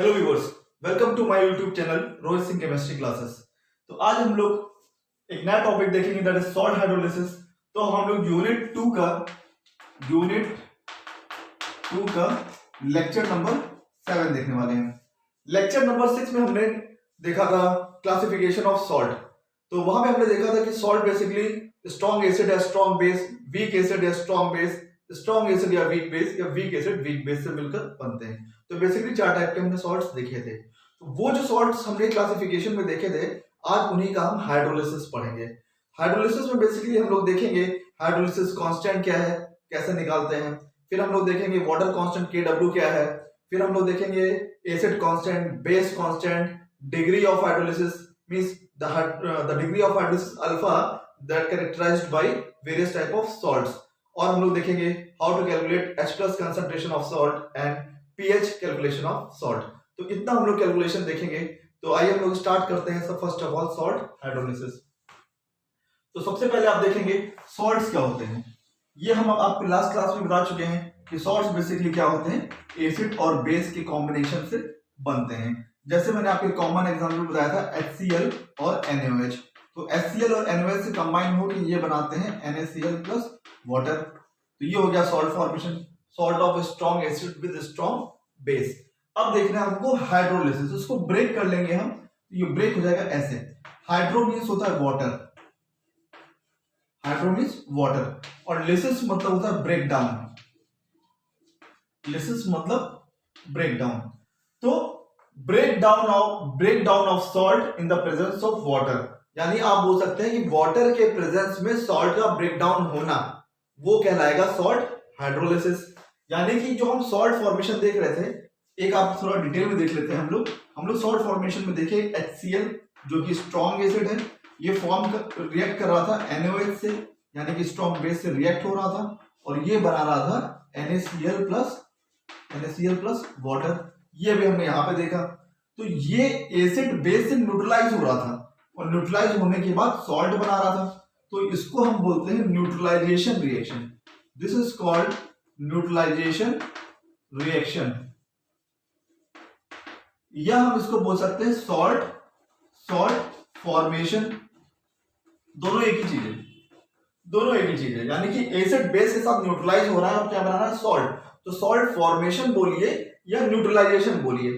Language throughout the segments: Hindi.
Hello viewers, welcome to my YouTube channel Rohit Singh chemistry classes. तो आज हम लोग एक नया टॉपिक देखेंगे, दैट इज सॉल्ट हाइड्रोलिसिस। तो हम लोग यूनिट 2 का लेक्चर नंबर 7 देखने वाले हैं। लेक्चर नंबर 6 में हमने देखा था क्लासिफिकेशन ऑफ सॉल्ट। तो वहां पे हमने देखा था कि सॉल्ट बेसिकली स्ट्रॉन्ग एसिड या स्ट्रॉन्ग बेस, वीक एसिड या स्ट्रॉन्ग बेस, स्ट्रॉन्ग एसिड या वीक बेस, या वीक एसिड वीक बेस से मिलकर बनते हैं। तो बेसिकली 4 टाइप के हमने सॉल्ट्स देखे थे। तो वो जो सॉल्ट्स हमने क्लासिफिकेशन में देखे थे, आज उन्हीं का हम हाइड्रोलिसिस पढ़ेंगे। हाइड्रोलिसिस में बेसिकली हम लोग देखेंगे हाइड्रोलिसिस कांस्टेंट क्या है, कैसे निकालते हैं। फिर हम लोग देखेंगे वाटर कांस्टेंट Kw क्या है। फिर हम लोग देखेंगे acid constant, base constant, degree of hydrolysis means the degree of hydrolysis alpha that characterised by various type of salts. और हम लोग देखेंगे how to calculate H+ concentration of salt and pH calculation of salt. तो इतना हम लोग कैलकुलेशन देखेंगे। तो आइए हम लोग स्टार्ट करते हैं। सब first of all salt hydrolysis. तो सबसे पहले आप देखेंगे सॉल्ट्स क्या होते हैं। ये हम आपको लास्ट क्लास में बता चुके हैं कि सॉल्ट्स बेसिकली क्या होते हैं, एसिड और बेस के कॉम्बिनेशन से बनते हैं। जैसे मैंने आपको कॉमन एग्जांपल बताया था HCl और NaOH। तो HCl और NaOH से कंबाइन होकर ये बनाते हैं NaCl प्लस वाटर। तो ये हो गया salt formation, salt of strong acid with strong base. अब देखना है हमको हाइड्रोलिसिस, उसको ब्रेक कर लेंगे हम। ये ब्रेक हो जाएगा ऐसे। हाइड्रो मींस होता है वाटर, हाइड्रो मींस वाटर, और लिसिस मतलब होता है ब्रेक डाउन। लिसिस मतलब ब्रेक डाउन। तो break down of salt in the presence of water, यानी आप बोल सकते हैं कि वाटर के प्रेजेंस में सॉल्ट का ब्रेक डाउन होना, वो कहलाएगा सॉल्ट हाइड्रोलिसिस। यानी कि जो हम सॉल्ट फॉर्मेशन देख रहे थे, एक आप थोड़ा डिटेल में देख लेते हैं। हम लोग सॉल्ट फॉर्मेशन में देखे HCl जो कि स्ट्रॉन्ग एसिड है, ये फॉर्म रिएक्ट कर रहा था NaOH से, यानी कि स्ट्रॉन्ग बेस से रिएक्ट हो रहा था, और ये बना रहा था NaCl प्लस वाटर। ये भी हमने यहां पे देखा। तो ये एसिड बेस से न्यूट्रलाइज हो रहा था, और न्यूट्रलाइज होने के बाद सॉल्ट बना रहा था। तो इसको हम बोलते हैं neutralisation reaction. This is called neutralisation reaction, या हम इसको बोल सकते हैं सॉल्ट फॉर्मेशन। दोनों एक ही चीज है, यानी कि एसिड बेस के साथ न्यूट्रलाइज हो रहा है और क्या बना रहा है, सॉल्ट। तो सॉल्ट फॉर्मेशन बोलिए या न्यूट्रलाइजेशन बोलिए।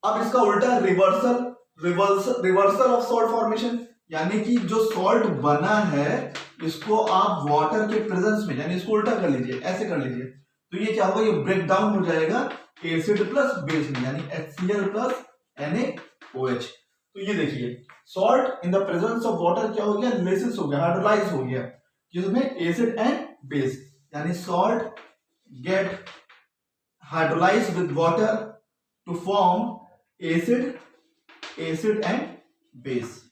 अब इसका उल्टा रिवर्सल ऑफ सॉल्ट फॉर्मेशन, यानी कि जो सॉल्ट बना है इसको आप वाटर के प्रेजेंस में, यानी इसको उल्टा कर लीजिए, ऐसे कर लीजिए। तो ये क्या होगा, ये ब्रेक डाउन हो जाएगा एसिड प्लस बेस में, यानी HCl प्लस NaOH। तो ये देखिए salt in the presence of water क्या हो गया, लिसिस हो गया, हाइड्रोलाइज हो गया, जिसमें एसिड एंड बेस, यानी salt get hydrolyse with water to form acid and base.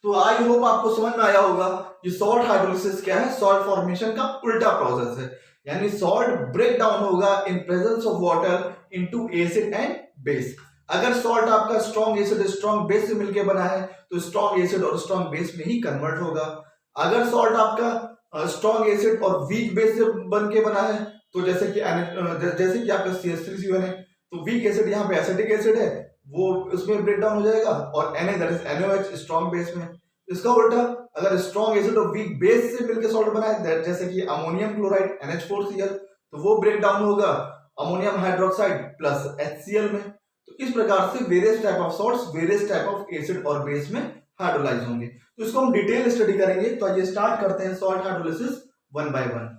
तो आई होप आपको समझ में आया होगा कि सॉल्ट हाइड्रोलिसिस क्या है, सॉल्ट फॉर्मेशन का उल्टा प्रोसेस है। यानी सॉल्ट ब्रेक डाउन होगा in presence of water into acid and base. अगर सॉल्ट आपका स्ट्रॉन्ग एसिड स्ट्रॉन्ग बेस से मिलकर बना है तो स्ट्रॉन्ग एसिड और स्ट्रॉन्ग बेस में ही कन्वर्ट होगा। अगर सॉल्ट आपका स्ट्रॉन्ग एसिड और वीक बेस से बन के बना है, तो जैसे कि आपका CH3CON है, तो वीक एसिड यहाँ पे एसिटिक एसिड है, वो उसमें ब्रेक डाउन हो जाएगा, और NaOH स्ट्रॉन्ग बेस में। इसका उल्टा अगर स्ट्रॉन्ग एसिड और वीक बेस से मिलकर सॉल्ट बना है, जैसे कि अमोनियम क्लोराइड NH4Cl, तो वो ब्रेक डाउन होगा अमोनियम हाइड्रोक्साइड प्लस HCl में। तो इस प्रकार से various type of salts various type of acid और बेस में हाइड्रोलाइज होंगे। तो इसको हम डिटेल स्टडी करेंगे। तो आइए स्टार्ट करते हैं salt hydrolysis one by one.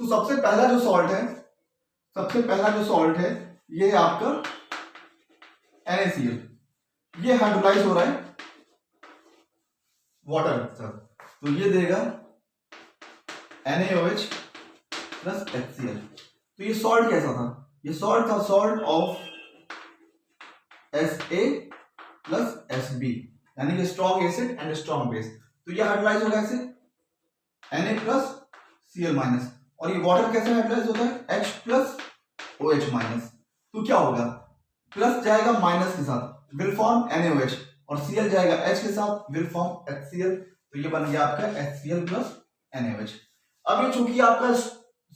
तो सबसे पहला जो सॉल्ट है ये है आपका NaCl। ये हाइड्रोलाइज हो रहा है वाटर सर, तो ये देगा NaOH प्लस HCl। तो ये सॉल्ट कैसा था, ये सॉल्ट था salt of SA plus SB, यानी कि strong acid and strong base. तो ये हाइड्रोलाइज होगा ऐसे Na प्लस Cl माइनस, और ये वाटर कैसे हाइड्रोलाइज होता है H प्लस OH माइनस। तो क्या होगा, प्लस जाएगा माइनस के साथ, विल फॉर्म NaOH और Cl जाएगा H के साथ, विल फॉर्म HCl, तो ये बन गया आपका HCl प्लस NaOH। अब ये चूंकि आपका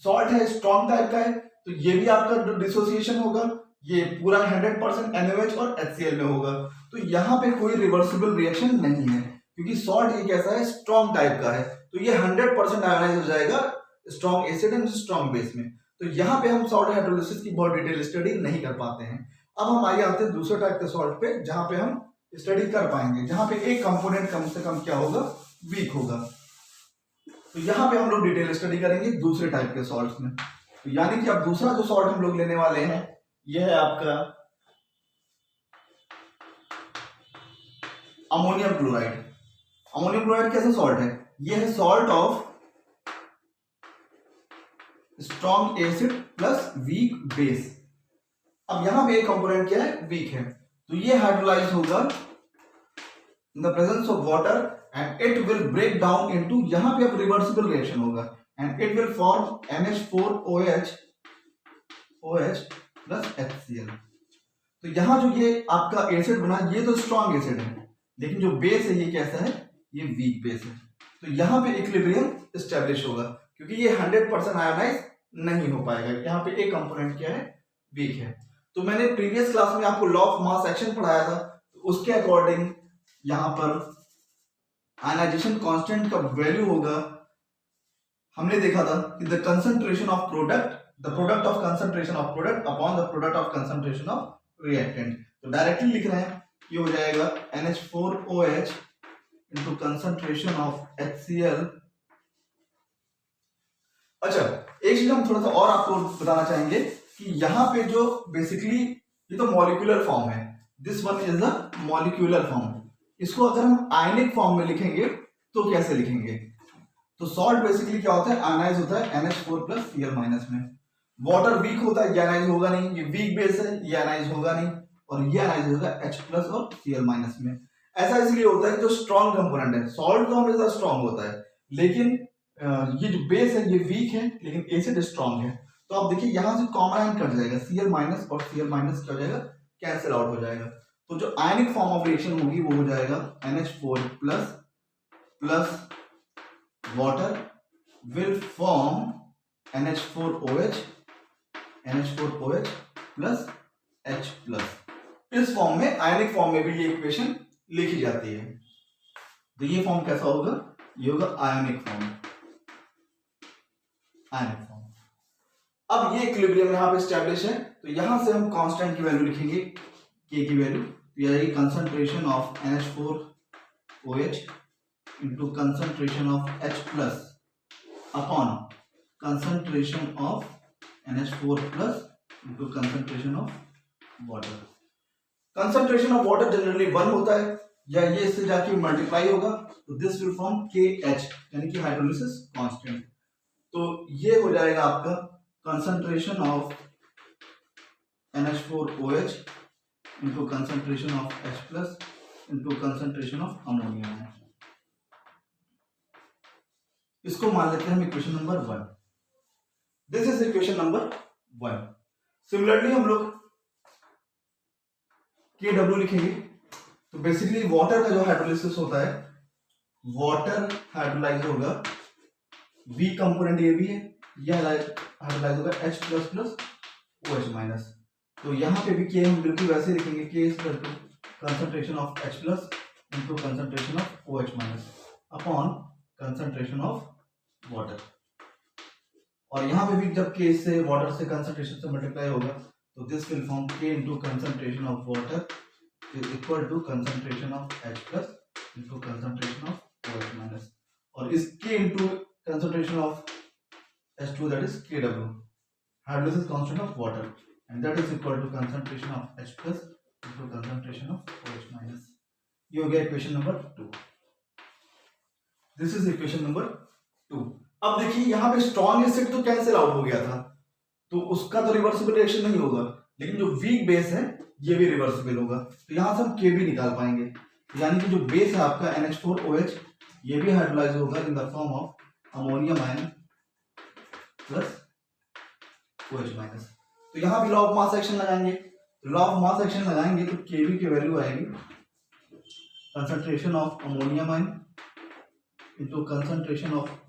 सॉल्ट है, स्ट्रॉन्ग टाइप का है, तो ये भी आपका जो डिसोसिएशन होगा ये पूरा 100% NaOH और HCl में होगा। तो यहाँ पे कोई रिवर्सिबल रिएक्शन नहीं है, क्योंकि सॉल्ट ये कैसा है, स्ट्रॉन्ग टाइप का है, तो ये 100% आयोनाइज हो जाएगा strong acid and strong base में। तो यहाँ पे हम सॉल्ट हाइड्रोलिसिस की बहुत डिटेल स्टडी नहीं कर पाते हैं। अब हम आगे आते हैं दूसरे टाइप के सॉल्ट पे, जहां पे हम स्टडी कर पाएंगे, जहां पे एक कंपोनेंट कम से कम क्या होगा, वीक होगा। तो यहाँ पे हम लोग डिटेल स्टडी करेंगे दूसरे टाइप के सॉल्ट्स में। तो यानी कि अब दूसरा जो सॉल्ट हम लोग लेने वाले हैं यह है आपका अमोनियम क्लोराइड। अमोनियम क्लोराइड कैसा सॉल्ट है, यह है salt of strong acid plus weak base. अब यहां पे एक कंपोनेंट क्या है, वीक है, तो ये हाइड्रोलाइज होगा in the presence of water and it will break down into, यहां पे अब रिवर्सिबल रिएक्शन होगा and it will form NH4OH plus HCl। तो यहां जो ये आपका एसिड बना, ये तो स्ट्रॉन्ग एसिड है, लेकिन जो बेस है ये कैसा है, ये वीक बेस है। तो यहां पे इक्विलिब्रियम एस्टेब्लिश होगा, क्योंकि ये 100% आयोनाइज नहीं हो पाएगा। यहाँ पे एक कंपोनेंट क्या है, वीक है। तो मैंने प्रीवियस क्लास में आपको लॉ ऑफ मास एक्शन पढ़ाया था, तो उसके अकॉर्डिंग यहां पर आयनाइजेशन कांस्टेंट का वैल्यू होगा, हमने देखा था कि the concentration of product, the product of concentration of product upon the product of concentration of reactant. तो डायरेक्टली लिख रहे हैं, ये हो जाएगा NH4OH into concentration of HCl। अच्छा, एक चीज हम थोड़ा सा और आपको बताना चाहेंगे कि यहाँ पे जो बेसिकली ये तो मॉलिक्यूलर फॉर्म है, this one is a molecular form. इसको अगर हम आयनिक फॉर्म में लिखेंगे तो कैसे लिखेंगे, तो सॉल्ट बेसिकली क्या होता है, आयनाइज होता है NH4 प्लस Cl माइनस में। वाटर वीक होता है, ये आयनाइज होगा नहीं, ये वीक बेस है, ये आयनाइज होगा नहीं, और ये आयनाइज होगा H प्लस और Cl माइनस में। ऐसा इसलिए होता है कि जो स्ट्रॉन्ग कंपोनेंट है, सॉल्ट तो हमेशा स्ट्रॉन्ग होता है, लेकिन ये जो बेस है ये वीक है, लेकिन एसिड स्ट्रॉन्ग है। तो आप देखिए यहां से कॉमन आयन कट जाएगा, Cl माइनस और Cl माइनस क्या हो जाएगा, कैंसिल आउट हो जाएगा। तो जो आयनिक फॉर्म ऑफ रिएक्शन होगी वो हो जाएगा NH4 plus plus water will form NH4OH plus H plus. इस फॉर्म में, आयनिक फॉर्म में भी ये इक्वेशन लिखी जाती है। तो ये फॉर्म कैसा होगा, ये होगा आयनिक फॉर्म, आयनिक फॉर्म। अब ये इक्विलिब्रियम यहां पे एस्टैब्लिश है, तो यहां से हम कांस्टेंट की वैल्यू लिखेंगे, K की वैल्यू, तो ये आएगी concentration of NH4OH into concentration of H plus upon concentration of NH4 plus into concentration of water. Concentration of water generally 1 होता है, या ये इससे जाके मल्टीप्लाई होगा, तो दिस विल फॉर्म KH, यानी कि हाइड्रोलिसिस कांस्टेंट। तो ये हो जाएगा आपका concentration of NH4OH into concentration of H plus into concentration of ammonia. इसको मान लेते हैं हम equation number 1। This is equation number 1। Similarly हम लोग KW लिखेंगे, तो बेसिकली वाटर का जो हाइड्रोलिसिस होता है, वाटर हाइड्रोलाइज होगा, बी कंपोनेंट ये भी है, यह हाइड्रोलाइज होगा H plus plus OH minus. तो यहाँ पे भी K हम बिल्कुल वैसे लिखेंगे, K is equal to concentration of H plus into concentration of OH minus upon concentration of water. और यहाँ पे भी जब K से वाटर से कंसंट्रेशन से मल्टीप्लाई होगा, तो this will form K into concentration of water is equal to concentration of H plus into concentration of OH minus, और इस K into concentration of H2 that is KW, hydrolysis constant of water, and that is equal to concentration of H plus into concentration of OH minus। ये हो गया equation number 2। This is equation number 2। अब देखिए यहाँ पे स्ट्रॉन्ग एसिड तो कैंसिल आउट हो गया था, तो उसका तो रिवर्सिबल रिएक्शन नहीं होगा, लेकिन जो वीक बेस है ये भी रिवर्सिबल होगा। तो यहां से हम K भी निकाल पाएंगे, यानी कि जो बेस है आपका NH4OH ये भी हाइड्रोलाइज होगा in the form of ammonium ion plus OH minus. तो यहां भी लॉ ऑफ मास एक्शन लगाएंगे, लॉ ऑफ मास एक्शन लगाएंगे तो केबी की वैल्यू आएगी concentration of ammonium ion into concentration of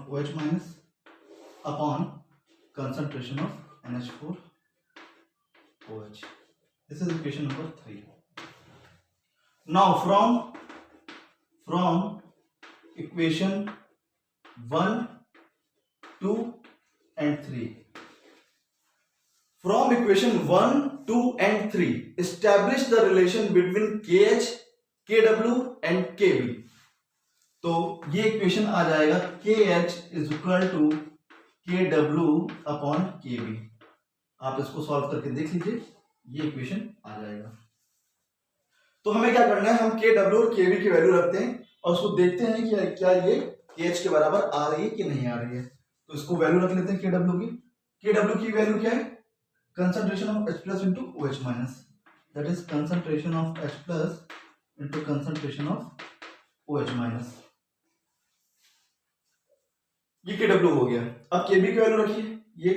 OH minus upon concentration of NH4OH. This is equation number 3. Now from equation 1, 2 and 3. From equation 1, 2 and 3, establish the relation between KH, KW and KB. तो ये इक्वेशन आ जाएगा KH is equal to KW upon KB. आप इसको सॉल्व करके देख लीजिए, ये इक्वेशन आ जाएगा. तो हमें क्या करना है, हम KW और KB की वैल्यू रखते हैं और उसको देखते हैं कि क्या ये KH के बराबर आ रही है कि नहीं आ रही है. तो इसको वैल्यू रख लेते हैं KW की. KW की वैल्यू क्या है, concentration of H plus into OH minus, that is concentration of H plus into concentration of OH minus. ये KW हो गया. अब KB की वैल्यू रखिए ये,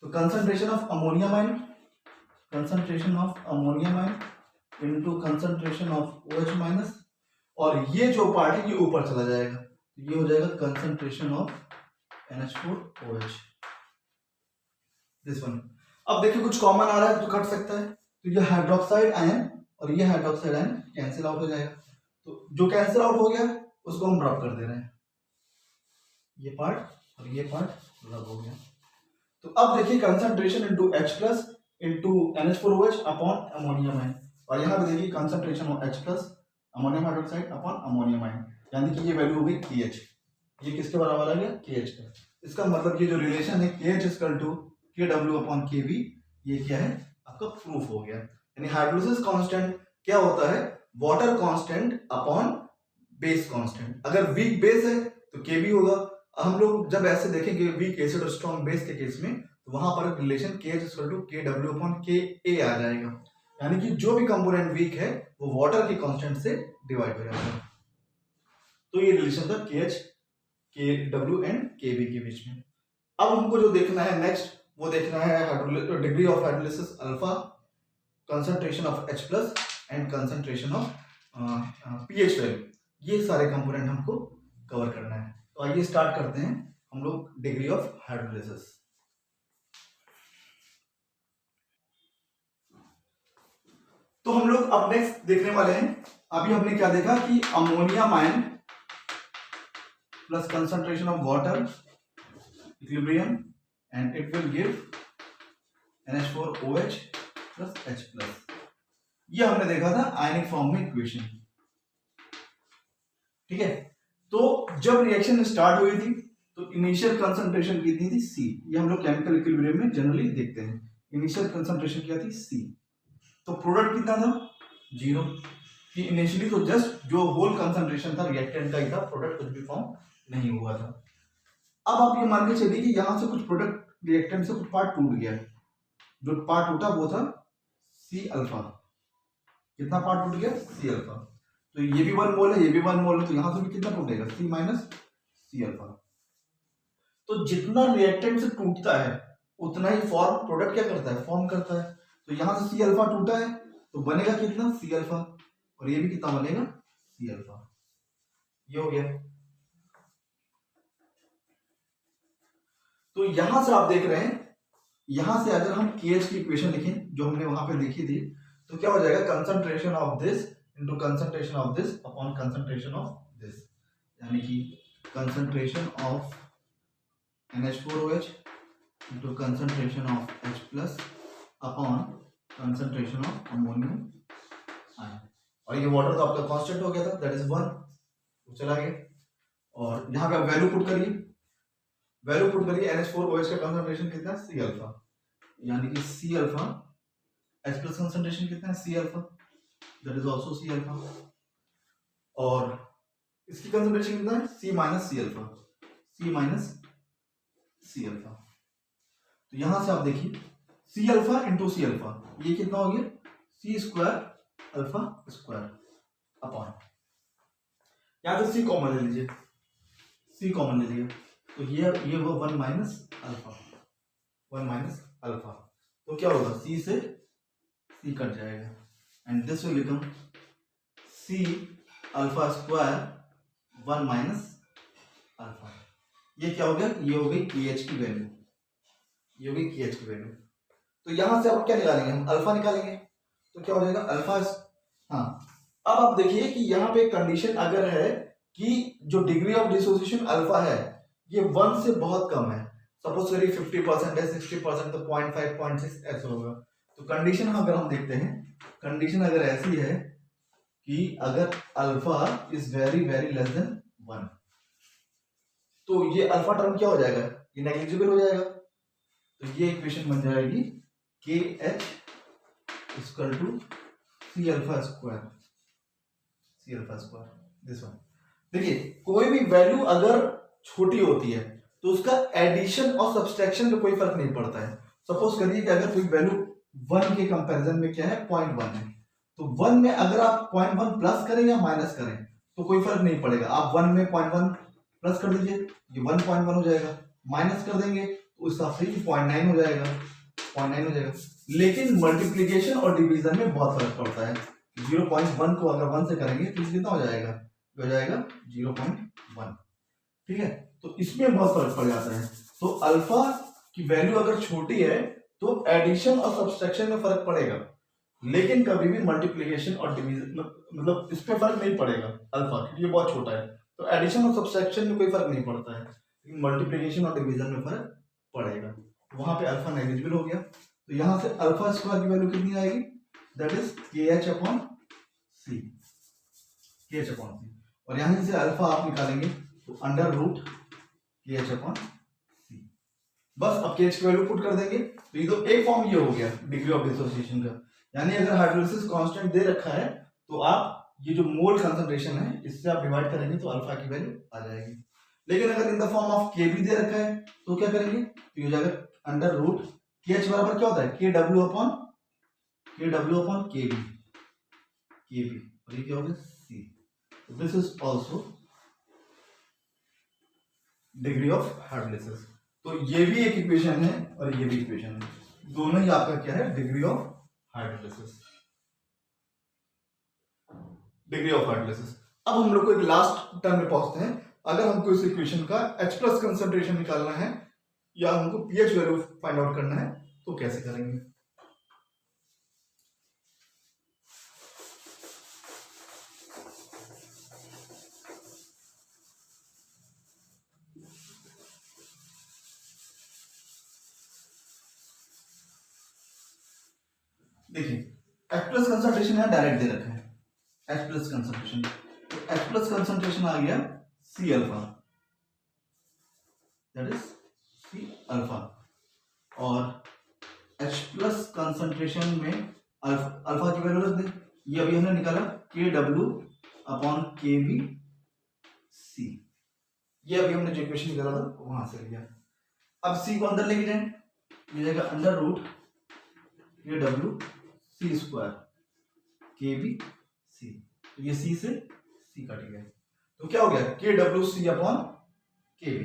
तो concentration of ammonium ion into concentration of OH minus, और ये जो पार्ट है ये ऊपर चला जाएगा, ये हो जाएगा concentration of NH4OH, this one. अब देखिए कुछ कॉमन आ रहा है तो कट सकता है, तो ये हाइड्रोक्साइड आयन और ये हाइड्रोक्साइड आयन कैंसिल आउट हो जाएगा. तो जो कैंसिल आउट हो गया उसको हम ड्रॉप कर दे रहे हैं, ये पार्ट और ये पार्ट रब हो गया. तो अब देखिए concentration into H plus into NH4OH upon ammonium ion, और यहाँ पे देखिए concentration of H plus ammonium hydroxide upon ammonium ion, यानी कि ये वैल्यू हो गई KH. ये किसके बराबर आ गया, KH का. इसका मतलब ये जो रिलेशन है KH equal to KW upon KB, ये क्या है आपका प्रूफ हो गया. यानी हाइड्रोलिसिस कांस्टेंट क्या होता है, water constant upon base constant. अगर वीक बेस है तो KB होगा. हम लोग जब ऐसे देखेंगे वीक एसिड और स्ट्रॉन्ग बेस के केस में, तो वहां पर relation KH equal to KW upon KA आ जाएगा, यानी कि जो भी कंपोनेंट वीक है वो वाटर के कांस्टेंट से डिवाइड हो जाएगा. तो ये रिलेशन था KH, KW एंड KB के बीच में. अब हमको जो देखना है नेक्स्ट, वो देखना है degree of hydrolysis alpha, concentration of H plus and concentration of pH value. ये सारे कंपोनेंट हमको कवर करना है. तो आइए स्टार्ट करते हैं हम लोग डिग्री ऑफ हाइड्रोलिसिस. तो हम लोग अब नेक्स्ट देखने वाले हैं. अभी हमने क्या देखा कि ammonium ion plus concentration of water equilibrium and it will give NH4OH plus H plus. ये हमने देखा था आयनिक फॉर्म में इक्वेशन. ठीक है. तो जब रिएक्शन स्टार्ट हुई थी तो इनिशियल कंसंट्रेशन कितनी थी, C. ये हम लोग केमिकल इक्विलिब्रियम में जनरली देखते हैं. इनिशियल कंसंट्रेशन क्या थी, C. तो प्रोडक्ट कितना था, 0. कि इनिशियली तो जस्ट जो होल कंसंट्रेशन था रिएक्टेंट का ही था, प्रोडक्ट कुछ भी फॉर्म नहीं हुआ था. अब आप ये मान के चलिए कि यहां से कुछ प्रोडक्ट रिएक्टेंट से कुछ पार्ट टूट गया. जो पार्ट टूटा वो था C अल्फा. कितना पार्ट टूट गया, C अल्फा. तो ये भी 1 मोल है, ये भी 1 मोल है, तो यहां से भी कितना टूटेगा, C माइनस C अल्फा. तो जितना रिएक्टेंट से टूटता है उतना ही फॉर्म प्रोडक्ट क्या करता है, फॉर्म करता है. तो यहां से C अल्फा टूटा है तो बनेगा कितना, C अल्फा, और ये भी कितना बनेगा, C अल्फा. ये हो गया. तो यहां से आप देख रहे हैं, यहां से अगर हम KH की इक्वेशन लिखें जो हमने वहां पे लिखी थी, तो क्या हो जाएगा, concentration of this into concentration of this upon concentration of this, यानी कि concentration of NH4OH into concentration of H plus upon concentration of ammonium ion. और ये वाटर तो आपका कांस्टेंट हो गया था, दैट इज 1, तो चला गया. और यहाँ पे वैल्यू पुट करिए, NH4OH का कंसंट्रेशन कितना है, C अल्फा, यानी कि C alpha. H plus concentration कितना है, C alpha, that is also C alpha. और इसकी कंसंट्रेशन कितना है, C माइनस C अल्फा, तो यहां से आप देखिए C alpha into C alpha, ये कितना हो गया, C square alpha square upon, यहां से C कॉमन ले लीजिए, C कॉमन ले लिया तो ये हुआ 1 माइनस अल्फा, 1 माइनस अल्फा। तो क्या होगा, सी से सी कट जाएगा and this will become C alpha square 1 minus alpha. ये क्या हो गया, ये हो गई KH की वैल्यू, ये हो गई KH की वैल्यू। तो यहां से अब क्या निकालेंगे, हम अल्फा निकालेंगे। तो क्या हो जाएगा अल्फा, हाँ अब आप देखिए कि यहाँ पे कंडीशन अगर है कि जो डिग्री ऑफ डिसोसिएशन अल्फा है ये 1 से बहुत कम है, सपोज करिए 50% है, 60% तो 0.5 0.6 ऐसा होगा। तो कंडीशन अगर हम देखते हैं, कंडीशन अगर ऐसी है कि अगर alpha is very very less than 1, तो ये अल्फा टर्म क्या हो जाएगा, ये नेग्लिजिबल हो जाएगा। तो ये इक्वेशन बन जाएगी KH equal to C alpha square, C alpha square, this one. देखिए कोई भी वैल्यू अगर छोटी होती है तो उसका एडिशन और सब्सट्रैक्शन में कोई फर्क नहीं पड़ता है। सपोज करिए कि अगर कोई वैल्यू 1 के कंपैरिजन में क्या है 0.1 है, तो 1 में अगर आप 0.1 प्लस करें या माइनस करें तो कोई फर्क नहीं पड़ेगा। आप 1 में 0.1 प्लस कर दीजिए, ये 1.1 हो जाएगा, माइनस कर देंगे तो उस हिसाब से 0.9 हो जाएगा, 0.9 हो जाएगा। लेकिन मल्टीप्लीकेशन और डिवीजन में बहुत फर्क पड़ता है। 0.1 को अगर 1 से करेंगे तो कितना हो जाएगा, हो जाएगा 0.1, ठीक है। तो इसमें बहुत फर्क पड़ जाता है। तो अल्फा की वैल्यू अगर छोटी है तो एडिशन और सब्सट्रैक्शन में फर्क पड़ेगा, लेकिन कभी भी मल्टीप्लिकेशन और डिवीजन मतलब इस पे फर्क नहीं पड़ेगा अल्फा, क्योंकि ये बहुत छोटा है। तो एडिशन और सब्सट्रैक्शन में कोई फर्क नहीं पड़ता है, लेकिन मल्टीप्लिकेशन और डिवीजन में फर्क पड़ेगा। वहां पे अल्फा नेग्लिजिबल हो गया। तो यहां से अल्फा स्क्वायर की वैल्यू कितनी आएगी, that is KH upon C, KH upon C। और यहां से अल्फा आप निकालेंगे तो under root KH upon C। बस अब KH की वैल्यू पुट कर देंगे तो ये तो एक फॉर्म ये हो गया डिग्री ऑफ डिसोसिएशन का। यानी अगर हाइड्रोलिसिस कांस्टेंट दे रखा है तो आप ये जो मोल कंसंट्रेशन है इससे आप डिवाइड करेंगे तो अल्फा की वैल्यू आ जाएगी। लेकिन अगर in the form of Kb दे रखा है तो क्या करेंगे, तो ये हो जाएगा अंडर रूट KH बराबर क्या होता है KW अपॉन KB, और ये क्या होगा C। This is also degree of hydrolysis. तो ये भी एक इक्वेशन है और ये भी इक्वेशन है, दोनों ही आपका क्या है degree of hydrolysis, degree of hydrolysis. अब हम लोग को एक लास्ट टर्म में पहुंचते हैं। अगर हमको इस इक्वेशन का H प्लस कंसंट्रेशन निकालना है या हमको pH वैल्यू फाइंड आउट करना है तो कैसे करेंगे। देखिए H प्लस कंसंट्रेशन यहाँ डायरेक्ट दे रखा है, H प्लस कंसंट्रेशन, तो H प्लस कंसंट्रेशन आ गया C alpha, that is C alpha. और H प्लस कंसंट्रेशन में अल्फा की वैल्यू रख दे, ये अभी हमने निकाला KW अपॉन KB C, ये अभी हमने जो इक्वेशन निकाला था वहां से लिया। अब C को अंदर लेके जाएं, ये जाएगा under root KW C square KB C, तो ये C से C कट गया तो क्या हो गया KW C upon KB,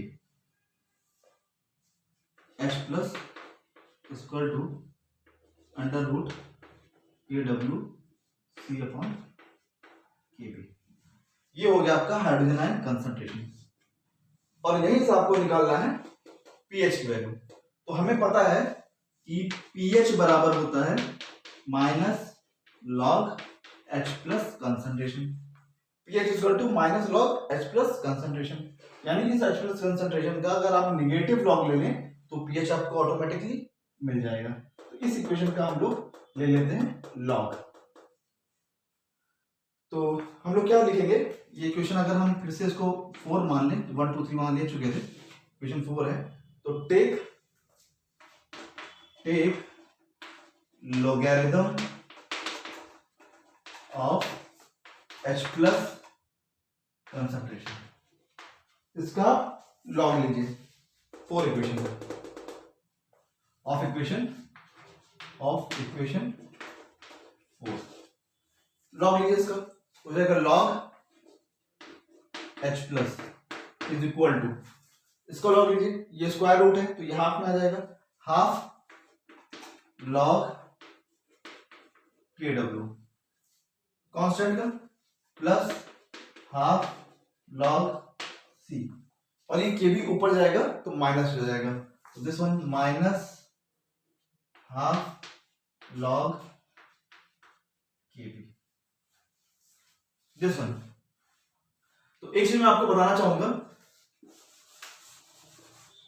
H plus equal to under root KW C upon KB। ये हो गया आपका हाइड्रोजन आयन कंसंट्रेशन। और यहीं से आपको निकालना है pH की वैल्यू। तो हमें पता है कि pH बराबर होता है minus log H plus concentration, pH equal to minus log H plus concentration. यानी कि इस H प्लस कंसंट्रेशन का अगर आप निगेटिव लॉग ले लें तो pH आपको ऑटोमेटिकली मिल जाएगा। तो इस इक्वेशन का हम लोग ले लेते हैं लॉग। तो हम लोग क्या लिखेंगे, ये इक्वेशन अगर हम फिर से इसको 4 मान लें, 1 2 3 मान ले चुके थे, इक्वेशन 4 है, तो take logarithm of H plus concentration, इसका लॉग लीजिए 4 इक्वेशन ऑफ इक्वेशन 4, लॉग लीजिए इसका, हो जाएगा log H plus is equal to इसको लॉग लीजिए, ये स्क्वायर रूट है तो ये हाफ में आ जाएगा, half log K W constant का प्लस हाफ लॉग सी, और ये के भी ऊपर जाएगा तो माइनस हो जाएगा, तो this one minus half log K B, this one. तो एक चीज मैं आपको बताना चाहूंगा,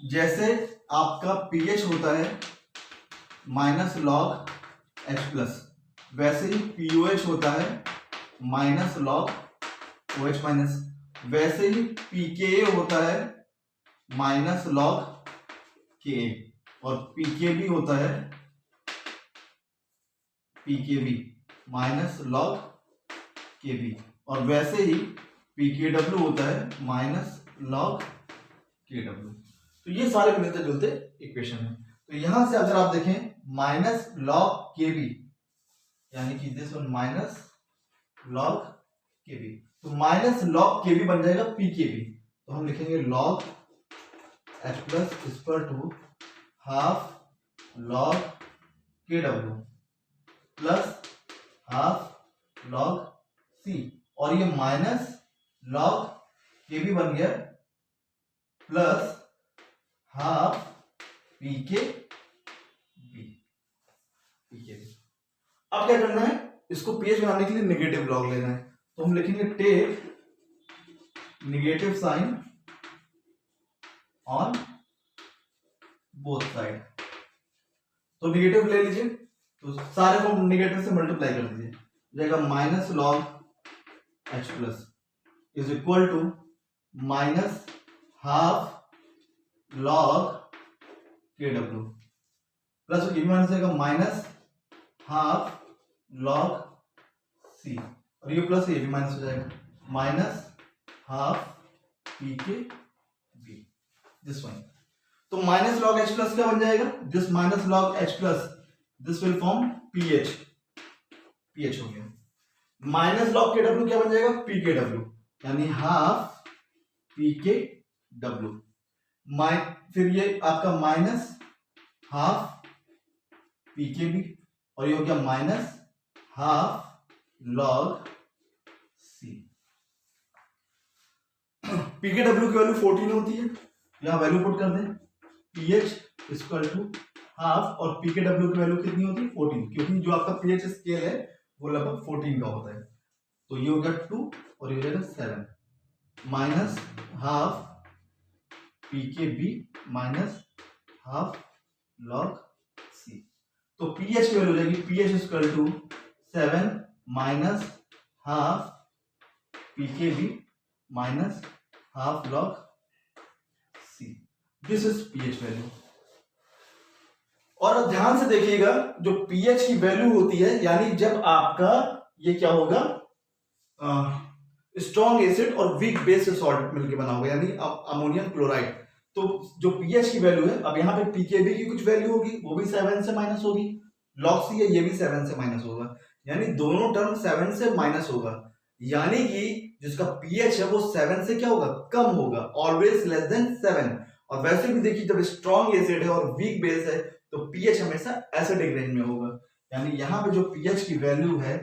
जैसे आपका पीएच होता है माइनस लॉग एच प्लस, वैसे ही पीओएच होता है माइनस लॉग ओएच माइनस, वैसे ही पीके होता है माइनस लॉग के, और पीकेबी होता है पीकेबी माइनस लॉग केबी, और वैसे ही पीकेडब्ल्यू होता है माइनस लॉग केडब्ल्यू। तो ये सारे मिलते जुलते इक्वेशन है। तो यहां से अगर आप देखें माइनस लॉग के बी, यानी कि this one minus log K B, तो माइनस लॉग के बी बन जाएगा पी के बी, तो हम लिखेंगे log H plus equal to half log K W plus half log C, और ये माइनस लॉग के बी बन गया plus half P K B. अब क्या करना है, इसको पीएच बनाने के लिए नेगेटिव लॉग लेना है, तो हम लिखेंगे take negative sign on both side. तो नेगेटिव ले लीजिए, तो सारे को नेगेटिव से मल्टीप्लाई कर दीजिए, जाएगा minus log H plus is equal to minus half log K W plus ये भी माइनस जाएगा माइनस हाफ लॉग सी, और ये प्लस ये भी माइनस हो जाएगा minus half P K B, this one. तो माइनस लॉग एच प्लस क्या बन जाएगा, this minus log H plus this will form pH, pH हो गया, माइनस लॉग के डब्ल्यू क्या बन जाएगा पी के डब्ल्यू, यानी हाफ पी के डब्ल्यू, फिर ये आपका minus half P K B, और ये हो गया माइनस हाफ लॉग सी। पी के डब्ल्यू की वैल्यू 14 होती है, यहां वैल्यू पुट कर दें, पीएच इक्वल टू हाफ, और पी के डब्ल्यू की वैल्यू कितनी होती है 14, क्योंकि जो आपका पीएच स्केल है वो लगभग 14 का होता है, तो ये हो गया 2 और ये हो जाएगा 7 minus half P K b minus half log C. तो पीएच की वैल्यू हो जाएगी pH equal to 7 minus half P K b minus half log C, this is pH value. और ध्यान से देखिएगा, जो पीएच की वैल्यू होती है, यानी जब आपका ये क्या होगा स्ट्रॉन्ग एसिड और वीक बेस से सॉल्ट मिलकर बना होगा, यानी अमोनियम क्लोराइड, तो जो पीएच की वैल्यू है, अब यहाँ पे पीकेबी की कुछ वैल्यू होगी, वो भी 7 से माइनस होगी, लॉग सी है ये भी 7 से माइनस होगा, यानी दोनों टर्म 7 से माइनस होगा, यानी कि जिसका पीएच है वो 7 से क्या होगा कम होगा, ऑलवेज लेस देन 7। और वैसे भी देखिए जब स्ट्रॉन्ग एसिड है और वीक बेस है तो पीएच हमेशा एसिडिक रेंज में होगा, यानी यहाँ पे जो पीएच की वैल्यू है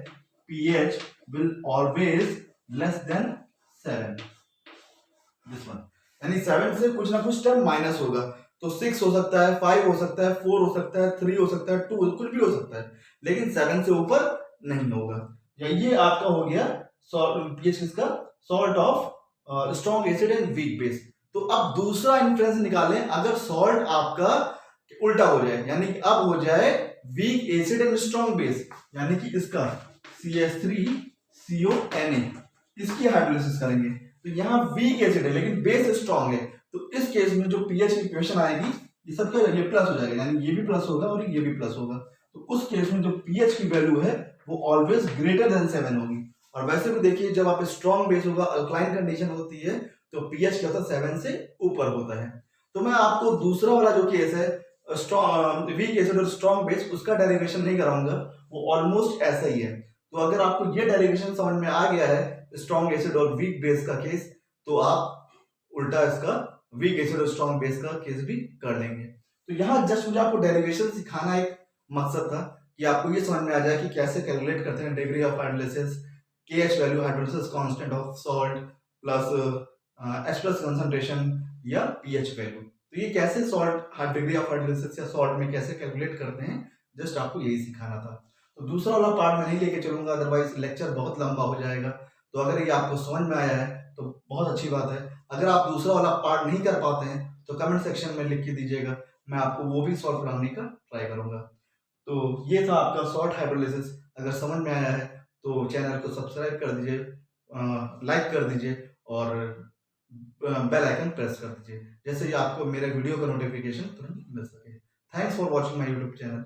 pH will always less than 7, this one, यानी 7 से कुछ ना कुछ टर्म माइनस होगा, तो 6 हो सकता है, 5 हो सकता है, 4 हो सकता है, 3 हो सकता है, 2 कुछ भी हो सकता है, लेकिन 7 से ऊपर नहीं होगा। या ये आपका हो गया पीएच किसका, salt of strong acid and weak base. तो अब दूसरा इन्फ्लुएंस निकालें, अगर सॉल्ट आपका उल्टा हो जाए, यानी कि अब हो जाए weak acid and strong base, यानी कि इसका CH3CONA, इसकी हाइड्रोलिसिस करेंगे, तो यहाँ वीक एसिड है लेकिन बेस स्ट्रॉन्ग है, तो इस केस में जो पीएच की इक्वेशन आएगी ये सब क्या हो जाएगा, ये प्लस हो जाएगा, यानी ये भी प्लस होगा और ये भी प्लस होगा, तो उस केस में जो पीएच की वैल्यू है वो ऑलवेज ग्रेटर देन 7 होगी। और वैसे भी देखिए जब आप स्ट्रॉन्ग बेस होगा, अल्कलाइन कंडीशन होती है, तो पीएच क्या होता है 7 से ऊपर होता है। तो मैं आपको दूसरा वाला जो केस है स्ट्रॉन्ग वीक एसिड और स्ट्रॉन्ग बेस, उसका डेरिवेशन नहीं कराऊंगा, वो ऑलमोस्ट ऐसा ही है। तो अगर आपको ये डेरिवेशन समझ में आ गया है स्ट्रॉन्ग एसिड और वीक बेस का केस, तो आप उल्टा इसका वीक एसिड और स्ट्रॉन्ग बेस का केस भी कर लेंगे। तो यहाँ जस्ट मुझे आपको डेरिवेशन सिखाना एक मकसद था कि आपको ये समझ में आ जाए कि कैसे कैलकुलेट करते हैं degree of hydrolysis, KH value, hydrolysis constant of salt plus H plus concentration या पीएच वैल्यू। तो ये कैसे सॉल्ट डिग्री ऑफ हाइड्रोलिसिस या सॉल्ट में कैसे कैलकुलेट करते हैं, जस्ट आपको यही सिखाना था। तो दूसरा वाला पार्ट मैं नहीं लेके चलूंगा, अदरवाइज लेक्चर बहुत लंबा हो जाएगा। तो अगर ये आपको समझ में आया है तो बहुत अच्छी बात है। अगर आप दूसरा वाला पार्ट नहीं कर पाते हैं तो कमेंट सेक्शन में लिख के दीजिएगा, मैं आपको वो भी सॉल्व कराने का ट्राई करूंगा। तो ये था आपका सॉल्ट हाइड्रोलिसिस। अगर समझ में आया है तो चैनल को सब्सक्राइब कर दीजिए, लाइक कर दीजिए और बेल आइकन प्रेस कर दीजिए, जैसे ही आपको मेरे वीडियो का नोटिफिकेशन तुरंत मिल सके। Thanks for watching my YouTube channel.